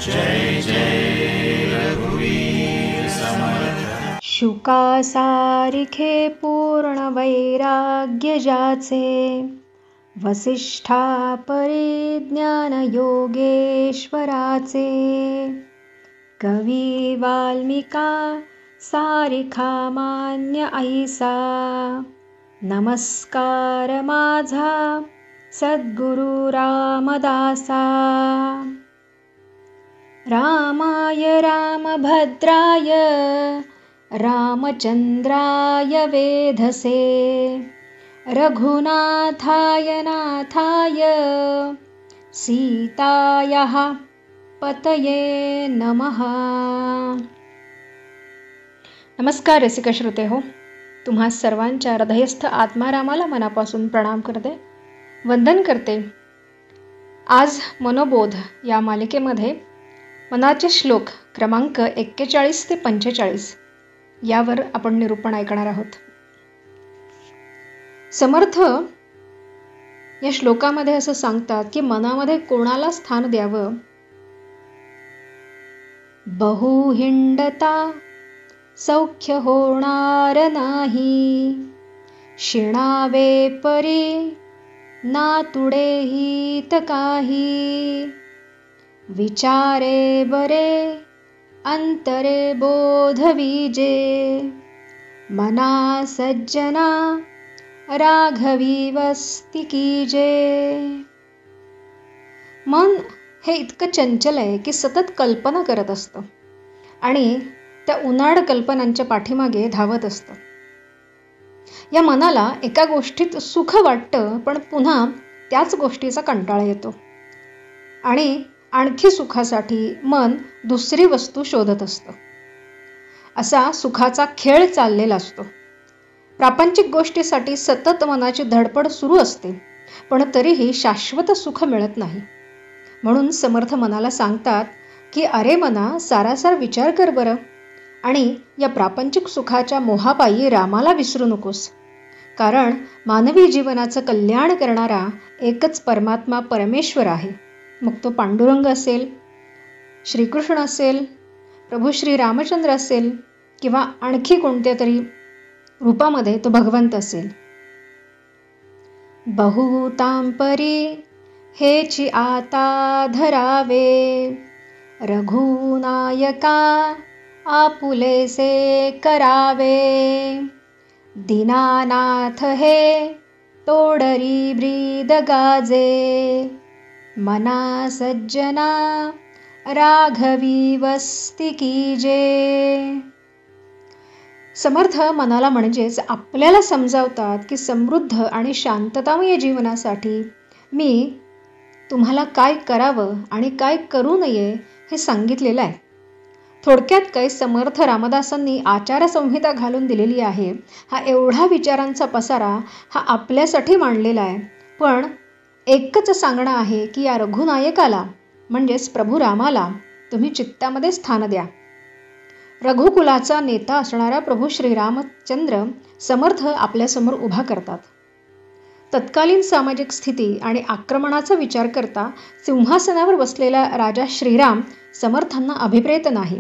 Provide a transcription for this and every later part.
जय जय रघुवीर समर्थ। शुकासारिखे पूर्ण वैराग्य जाचे, वसिष्ठा परिज्ञान योगेश्वराचे। कवी वाल्मिका सारिखा मान्य ऐसा, नमस्कार माझा सद्गुरु रामदासा। रामाय रामभद्राय रामचंद्राय वेधसे, रघुनाथाय नाथाय सीतायाः पतये नमः। नमस्कार रसिक श्रोते हो, तुम्हा सर्वांच्या हृदयस्थ आत्मारामाला मनापासून प्रणाम करते, वंदन करते। आज मनोबोध या मालिकेमध्ये मनाचे श्लोक क्रमांक 41 ते 45 यावर आपण निरूपण ऐकणार आहोत। समर्थ या श्लोकामध्ये असं सांगतात की मनामध्ये कोणाला स्थान द्यावं। बहु हिंडता सौख्य होणार नाही, शिणावे परी नातुडे हित काही। विचारे बरे अंतरे बोध विजे, मना सज्जना राघवी वस्ती कीजे। मन हे इतकं चंचल आहे की सतत कल्पना करत असतं आणि त्या उनाड कल्पनांच्या पाठीमागे धावत असतं। या मनाला एका गोष्टीत सुख वाटतं, पण पुन्हा त्याच गोष्टीचा कंटाळा येतो आणि आणखी सुखासाठी मन दुसरी वस्तू शोधत असतं। असा सुखाचा खेळ चाललेला असतो। प्रापंचिक गोष्टीसाठी सतत मनाची धडपड सुरू असते, पण तरीही शाश्वत सुख मिळत नाही। म्हणून समर्थ मनाला सांगतात की अरे मना, सारासार विचार कर बरं, आणि या प्रापंचिक सुखाच्या मोहापायी रामाला विसरू नकोस। कारण मानवी जीवनाचं कल्याण करणारा एकच परमात्मा परमेश्वर आहे। मग तो पांडुरंग असेल, श्रीकृष्ण असेल, प्रभू श्री रामचंद्र असेल, किंवा आणखी कोणत्या तरी रूपामध्ये तो भगवंत असेल। बहुतांपरी हेची आता धरावे, रघुनायका आपुलेसे करावे। दीनानाथ हे तोडरी ब्रीद गाजे, मना सज्जना राघवी वस्ती कीजे। समर्थ मनाला म्हणजेच आपल्याला समजावतात की समृद्ध आणि शांततामय जीवनासाठी मी तुम्हाला काय करावं आणि काय करू नये हे सांगितलेलं आहे। थोडक्यात काय, समर्थ रामदासांनी आचारसंहिता घालून दिलेली आहे। हा एवढा विचारांचा पसारा हा आपल्यासाठी मांडलेला आहे, पण एकच सांगणं आहे की या रघुनायकाला म्हणजेच प्रभू रामाला तुम्ही चित्तामध्ये स्थान द्या। रघुकुलाचा नेता असणारा प्रभू श्रीरामचंद्र समर्थ आपल्यासमोर उभा करतात। तत्कालीन सामाजिक स्थिती आणि आक्रमणाचा विचार करता सिंहासनावर बसलेला राजा श्रीराम समर्थांना अभिप्रेत नाही।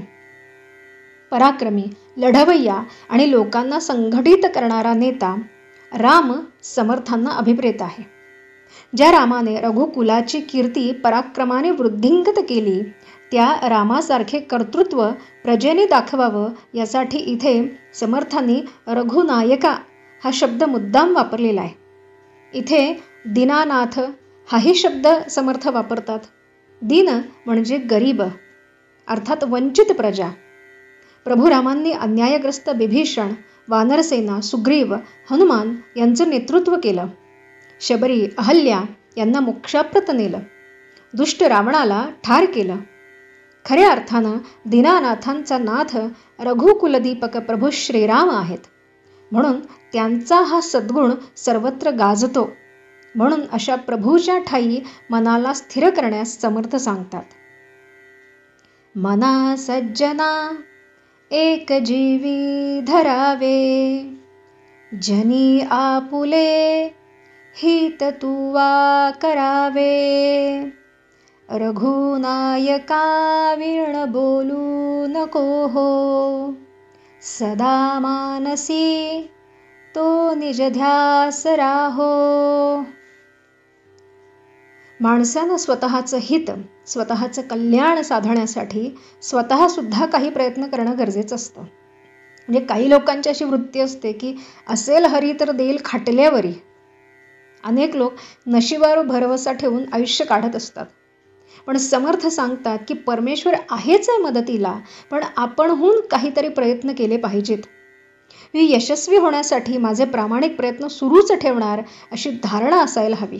पराक्रमी, लढवय्या आणि लोकांना संघटित करणारा नेता राम समर्थांना अभिप्रेत आहे। ज्या रामाने रघुकुलाची कीर्ती पराक्रमाने वृद्धिंगत केली, त्या रामासारखे कर्तृत्व प्रजेने दाखवावं यासाठी इथे समर्थांनी रघुनायका हा शब्द मुद्दाम वापरलेला आहे। इथे दीनानाथ हाही शब्द समर्थ वापरतात। दीन म्हणजे गरीब, अर्थात वंचित प्रजा। प्रभू रामांनी अन्यायग्रस्त बिभीषण, वानरसेना, सुग्रीव, हनुमान यांचं नेतृत्व केलं। शबरी, अहल्या यांना मोक्षाप्रत नेलं। दुष्ट रावणाला ठार केलं। खऱ्या अर्थानं दीनानाथांचा नाथ रघुकुलदीपक प्रभू श्रीराम आहेत। म्हणून त्यांचा हा सद्गुण सर्वत्र गाजतो। म्हणून अशा प्रभूच्या ठायी मनाला स्थिर करण्यास समर्थ सांगतात। मना सज्जना एक जीवी धरावे, जनी आपुले हित तुवा करावे। रघुनायका वीण बोलू नको हो, सदा मानसी तो निज ध्यास राहो. माणसानं स्वतःचं हित, स्वतःचं कल्याण साधण्यासाठी स्वतःसुद्धा काही प्रयत्न करणं गरजेचं असतं. म्हणजे काही लोकांची अशी वृत्ती असते की असेल हरी तर देईल खाटल्यावरी. अनेक लोक नशिबावर भरवसा ठेवून आयुष्य काढत असतात. पण समर्थ सांगतात की परमेश्वर आहेच आहे मदतीला, पण आपणहून काहीतरी प्रयत्न केले पाहिजेत. मी यशस्वी होण्यासाठी माझे प्रामाणिक प्रयत्न सुरूच ठेवणार अशी धारणा असायला हवी.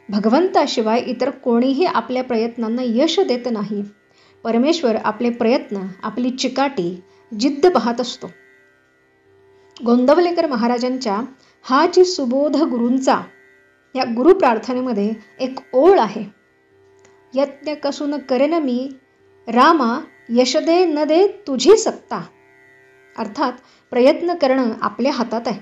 भगवंताशिवाय इतर कोणीही आपल्या प्रयत्नांना यश देत नाही. परमेश्वर आपले प्रयत्न, आपली चिकाटी, जिद्द पाहत असतो. गोंदवलेकर महाराजांच्या हाची सुबोध गुरूंचा या गुरु प्रार्थनेमध्ये एक ओळ आहे. यत्न कसून करेन मी, रामा यश दे न दे तुझी सत्ता. अर्थात प्रयत्न करणं आपल्या हातात आहे,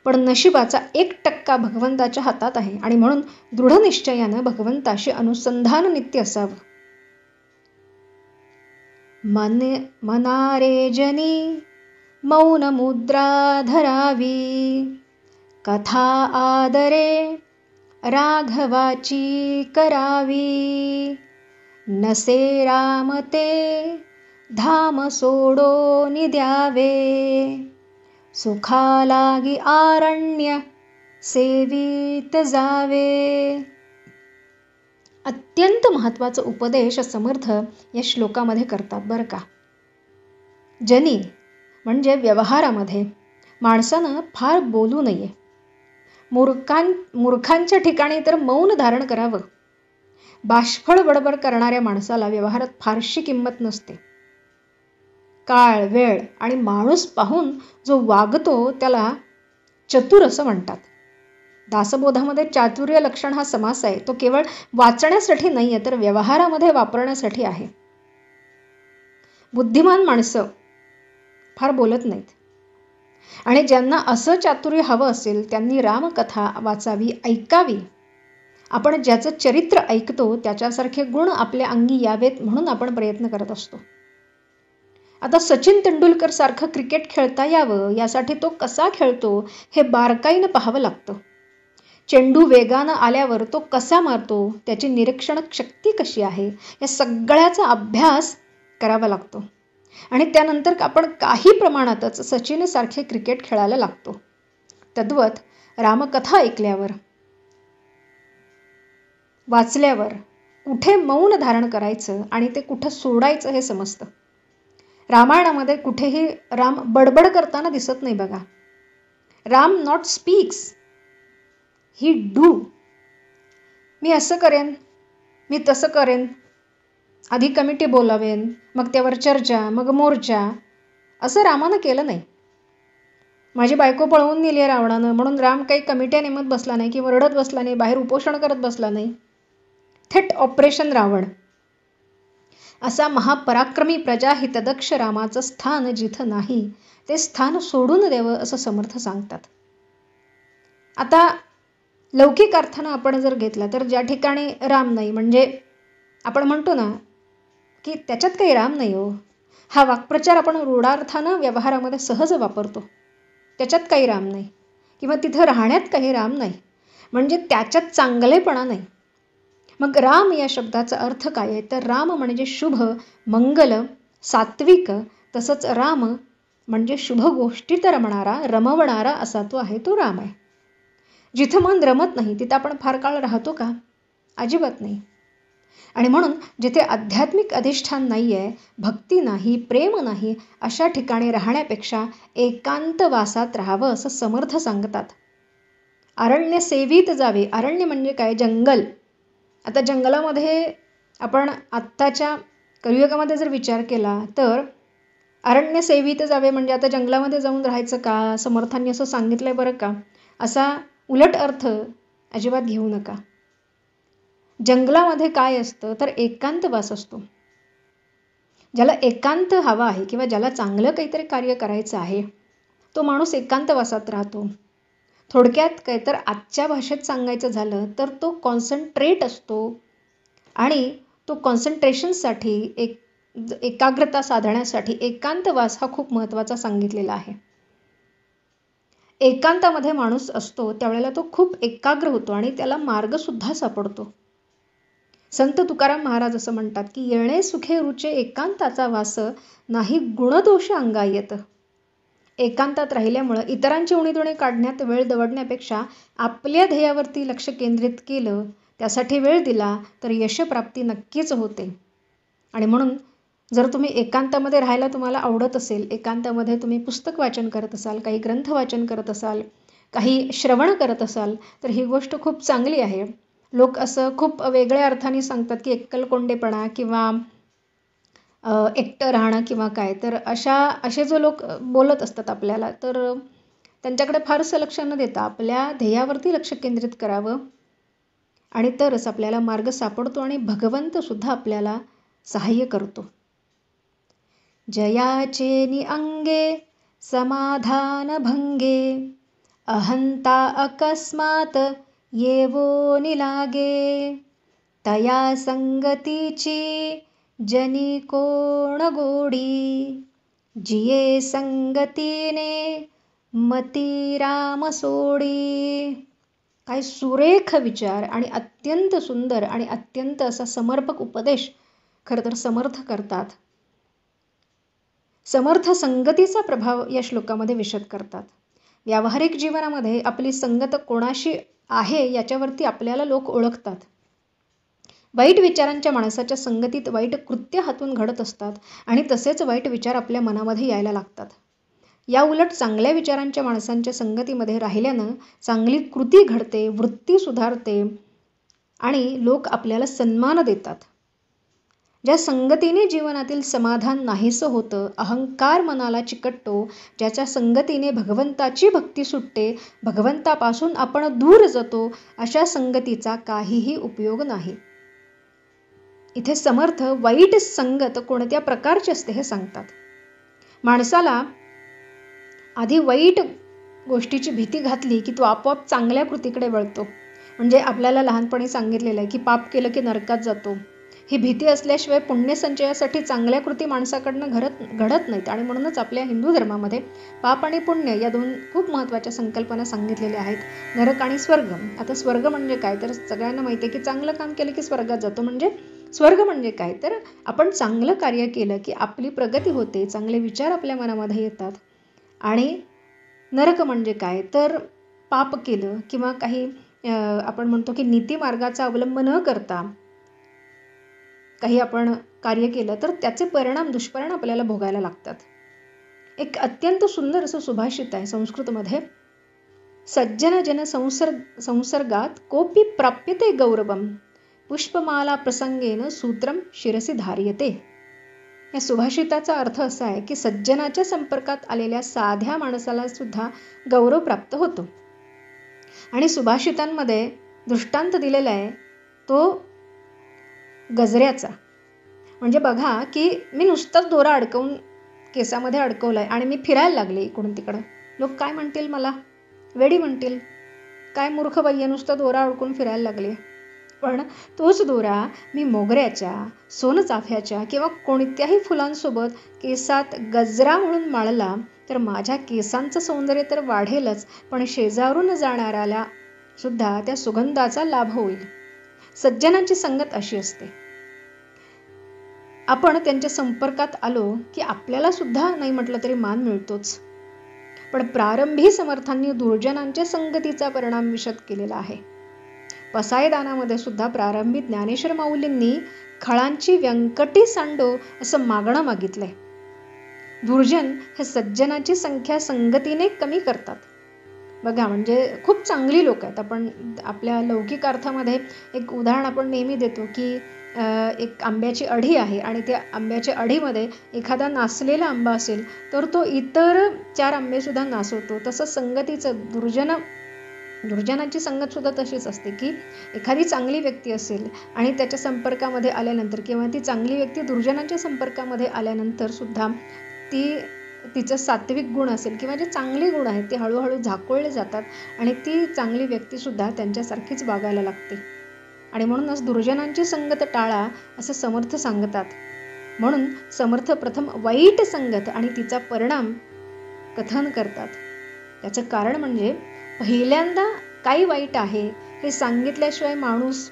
पण नशिबाचा 1% भगवंताच्या हातात आहे आणि म्हणून दृढ निश्चयानं भगवंताशी अनुसंधान नित्य असावं. मनारे जनी मौन मुद्रा धरावी, कथा आदरे राघवाची करावी. नसे रामते धाम सोडो द्यावे, सुखा लागी आरण्य सेवित जावे. अत्यंत महत्त्वाचा उपदेश समर्थ या श्लोकामध्ये करतात बरं का. जनी म्हणजे व्यवहारामध्ये माणसानं फार बोलू नये. मूर्खांच्या ठिकाणी तर मौन धारण करावं. बाष्फळ बडबड करणाऱ्या माणसाला व्यवहारात फारशी किंमत नसते. काळ, वेळ आणि माणूस पाहून जो वागतो त्याला चतुर असं म्हणतात. दासबोधामध्ये चातुर्य लक्षण हा समास आहे. तो केवळ वाचण्यासाठी नाही आहे, तर व्यवहारामध्ये वापरण्यासाठी आहे. बुद्धिमान माणसं फार बोलत नाहीत. आणि ज्यांना असं चातुर्य हवं असेल त्यांनी रामकथा वाचावी, ऐकावी. आपण ज्याचं चरित्र ऐकतो त्याच्यासारखे गुण आपल्या अंगी यावेत म्हणून आपण प्रयत्न करत असतो. आता सचिन तेंडुलकर सारखं क्रिकेट खेळता यावं यासाठी तो कसा खेळतो हे बारकाईनं पाहावं लागतं. चेंडू वेगानं आल्यावर तो कसा मारतो, त्याची निरीक्षण शक्ती कशी आहे, या सगळ्याचा अभ्यास करावा लागतो. आणि त्यानंतर आपण काही प्रमाणातच सचिनसारखे क्रिकेट खेळायला लागतो. तद्वत रामकथा ऐकल्यावर, वाचल्यावर कुठे मौन धारण करायचं आणि ते कुठं सोडायचं हे समजतं. रामायणामध्ये कुठेही राम बडबड करताना दिसत नाही बघा. Ram not speaks, he do. मी असं करेन, मी तसं करेन, आधी कमिटी बोलावेन, मग त्यावर चर्चा, मग मोर्चा, असं रामानं केलं नाही. माझी बायको पळवून नेली आहे रावणानं म्हणून राम काही कमिट्या नेमत बसला नाही की वरडत बसला नाही, बाहेर उपोषण करत बसला नाही. थेट ऑपरेशन रावण. असा महापराक्रमी प्रजाहितदक्ष रामाचं स्थान जिथं नाही ते स्थान सोडून द्यावं असं समर्थ सांगतात. आता लौकिक अर्थानं आपण जर घेतला तर ज्या ठिकाणी राम नाही, म्हणजे आपण म्हणतो ना की त्याच्यात काही राम नाही हो, हा वाक्प्रचार आपण रूढार्थानं व्यवहारामध्ये सहज वापरतो. त्याच्यात काही राम नाही किंवा तिथं राहण्यात काही राम नाही, म्हणजे त्याच्यात चांगलेपणा नाही. मग राम या शब्दाचा अर्थ काय आहे, तर राम म्हणजे शुभ, मंगल, सात्विक. तसंच राम म्हणजे शुभ गोष्टीत रमवणारा असा तो आहे, तो राम आहे. जिथं मन रमत नाही तिथं आपण फार काळ राहतो का? अजिबात नाही. आणि म्हणून जिथे आध्यात्मिक अधिष्ठान नाही आहे, भक्ती नाही, प्रेम नाही, अशा ठिकाणी राहण्यापेक्षा एकांतवासात राहावं असं समर्थ सांगतात. अरण्य सेवित जावे. अरण्य म्हणजे काय? जंगल. आता जंगलामध्ये आपण आत्ताच्या कलियुगामध्ये जर विचार केला तर अरण्य सेवित जावे म्हणजे आता जंगलामध्ये जाऊन राहायचं का? समर्थांनी असं सांगितलंय बरं का. असा उलट अर्थ अजिबात घेऊ नका. जंगलामध्ये काय असतं तर एकांतवास असतो. ज्याला एकांत हवा आहे किंवा ज्याला चांगलं काहीतरी कार्य करायचं आहे तो माणूस एकांतवासात राहतो. थोडक्यात काय तर आजच्या भाषेत सांगायचं झालं तर तो कॉन्सन्ट्रेट असतो. आणि तो कॉन्सन्ट्रेशनसाठी एकाग्रता साधण्यासाठी एकांतवास हा खूप महत्त्वाचा सांगितलेला आहे. एकांतामध्ये माणूस असतो त्यावेळेला तो खूप एकाग्र होतो आणि त्याला मार्गसुद्धा सापडतो. संत तुकाराम महाराज असं म्हणतात की येणे सुखे रुचे एकांताचा वास, नाही गुणदोष अंगा येत. एकांतात राहिल्यामुळं इतरांची उणीधुणी काढण्यात वेळ दवडण्यापेक्षा आपल्या ध्येयावरती लक्ष केंद्रित केलं, त्यासाठी वेळ दिला तर यशप्राप्ती नक्कीच होते. आणि म्हणून जर तुम्ही एकांतामध्ये राहायला तुम्हाला आवडत असेल, एकांतामध्ये तुम्ही पुस्तक वाचन करत असाल, काही ग्रंथ वाचन करत असाल, काही श्रवण करत असाल, तर ही गोष्ट खूप चांगली आहे. लोक असं खूप वेगळ्या अर्थाने सांगतात की एकलकोंडेपणा किंवा एकटं राहणं किंवा काय, तर असे जो लोक बोलत असतात आपल्याला, तर त्यांच्याकडे फारसं लक्ष न देता आपल्या ध्येयावरती लक्ष केंद्रित करावं आणि तरच आपल्याला मार्ग सापडतो आणि भगवंतसुद्धा आपल्याला सहाय्य करतो. जयाचे नि अंगे समाधान भंगे, अहंता अकस्मात येवो निलागे. तया संगतीची जनी कोण गोडी, जिये संगतीने मती राम सोडी. काय सुरेख विचार आणि अत्यंत सुंदर आणि अत्यंत असा समर्पक उपदेश खरं तर समर्थ करतात. समर्थ संगतीचा प्रभाव या श्लोकामध्ये विशद करतात. व्यावहारिक जीवनामध्ये आपली संगत कोणाशी आहे याच्यावरती आपल्याला लोक ओळखतात. वाईट विचारांच्या माणसाच्या संगतीत वाईट कृत्य हातून घडत असतात आणि तसेच वाईट विचार आपल्या मनामध्ये यायला लागतात. या उलट चांगल्या विचारांच्या माणसांच्या संगतीमध्ये राहिल्यानं चांगली कृती घडते, वृत्ती सुधारते आणि लोक आपल्याला सन्मान देतात. ज्या संगतीने जीवनातील समाधान नाहीसं होतं, अहंकार मनाला चिकटतो, ज्याच्या संगतीने भगवंताची भक्ती सुटते, भगवंतापासून आपण दूर जातो, अशा संगतीचा काहीही उपयोग नाही. इथे समर्थ वाईट संगत कोणत्या प्रकारची असते हे सांगतात. माणसाला आधी वाईट गोष्टीची भीती घातली की तो आपोआप चांगल्या कृतीकडे वळतो. म्हणजे आपल्याला लहानपणी सांगितलेलं आहे की पाप केलं की नरकात जातो. ही भीती असल्याशिवाय पुण्यसंचयासाठी चांगल्या कृती माणसाकडनं घडत नाहीत. आणि म्हणूनच आपल्या हिंदू धर्मामध्ये पाप आणि पुण्य या दोन खूप महत्त्वाच्या संकल्पना सांगितलेल्या आहेत. नरक आणि स्वर्ग. आता स्वर्ग म्हणजे काय, तर सगळ्यांना माहिती आहे की चांगलं काम केलं की स्वर्गात जातो. म्हणजे स्वर्ग म्हणजे काय, तर आपण चांगलं कार्य केलं की आपली प्रगती होते, चांगले विचार आपल्या मनामध्ये येतात. आणि नरक म्हणजे काय, तर पाप केलं किंवा काही आपण म्हणतो की नीतिमार्गाचा अवलंब न करता काही आपण कार्य केलं तर त्याचे दुष्परिणाम आपल्याला भोगायला लागतात. एक अत्यंत सुंदर असं सुभाषित आहे संस्कृतमध्ये. सज्जन जन संसर्गात कोपी प्राप्यते गौरवम, पुष्पमाला प्रसंगेन सूत्रम शिरसी धार्यते. या सुभाषिताचा अर्थ असा आहे की सज्जनाच्या संपर्कात आलेल्या साध्या माणसाला सुद्धा गौरव प्राप्त होतो. आणि सुभाषितांमध्ये दृष्टांत दिलेला आहे तो गजऱ्याचा. म्हणजे बघा की मी नुसताच दोरा अडकवून केसामध्ये अडकवलाय आणि मी फिरायला लागले इकडून तिकडं, लोक काय म्हणतील, मला वेडी म्हणतील, काय मूर्ख बाई आहे, नुसतं दोरा अडकून फिरायला लागले. पण तोच दोरा मी मोगऱ्याच्या, सोनचाफ्याच्या किंवा कोणत्याही फुलांसोबत केसात गजरा म्हणून माळला तर माझ्या केसांचं सौंदर्य तर वाढेलच, पण शेजारून जाणाऱ्याला सुद्धा त्या सुगंधाचा लाभ होईल. सज्जनांची संगत अशी असते. आपण त्यांच्या संपर्कात आलो की आपल्याला सुद्धा नाही म्हटलं तरी मान मिळतोच. पण प्रारंभी समर्थांनी दुर्जनांच्या संगतीचा परिणाम विशद केलेला आहे. पसायदानामध्ये सुद्धा प्रारंभी ज्ञानेश्वर माऊलींनी खळांची व्यंकटी सांडो असं मागणं मागितलंय. दुर्जन हे सज्जनाची संख्या संगतीने कमी करतात. बघा, म्हणजे खूप चांगली लोक आहेत. आपण आपल्या लौकिक अर्थामध्ये एक उदाहरण आपण नेहमी देतो की एक आंब्याची अढी आहे आणि त्या आंब्याच्या अढीमध्ये एखादा नासलेला आंबा असेल तर तो इतर 4 आंबेसुद्धा नासवतो. तसं संगतीचं दुर्जनाची संगत सुद्धा तशीच असते की एखादी चांगली व्यक्ती असेल आणि त्याच्या संपर्कामध्ये आल्यानंतर किंवा ती चांगली व्यक्ती दुर्जनांच्या संपर्कामध्ये आल्यानंतर सुद्धा तिचं सात्विक गुण असेल किंवा जे चांगले गुण आहेत ते हळूहळू झाकोळले जातात आणि ती चांगली व्यक्तीसुद्धा त्यांच्यासारखीच वागायला लागते. आणि म्हणूनच दुर्जनांची संगत टाळा असं समर्थ सांगतात. म्हणून समर्थ प्रथम वाईट संगत आणि तिचा परिणाम कथन करतात. त्याचं कारण म्हणजे पहिल्यांदा काय वाईट आहे हे सांगितल्याशिवाय माणूस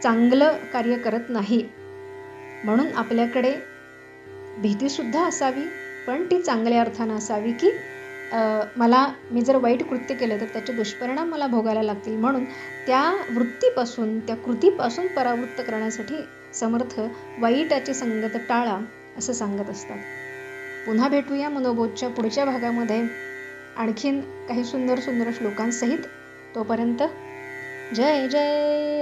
चांगलं कार्य करत नाही. म्हणून आपल्याकडे भीतीसुद्धा असावी, पण ती चांगल्या अर्थानं असावी की मी जर वाईट कृत्य केलं तर त्याचे दुष्परिणाम मला भोगायला लागतील. म्हणून त्या वृत्तीपासून, त्या कृतीपासून परावृत्त करण्यासाठी समर्थ वाईटाची संगत टाळा असं सांगत असतात. पुन्हा भेटूया मनोबोधच्या पुढच्या भागामध्ये आणखीन काही सुंदर सुंदर श्लोकांसहित. तोपर्यंत जय जय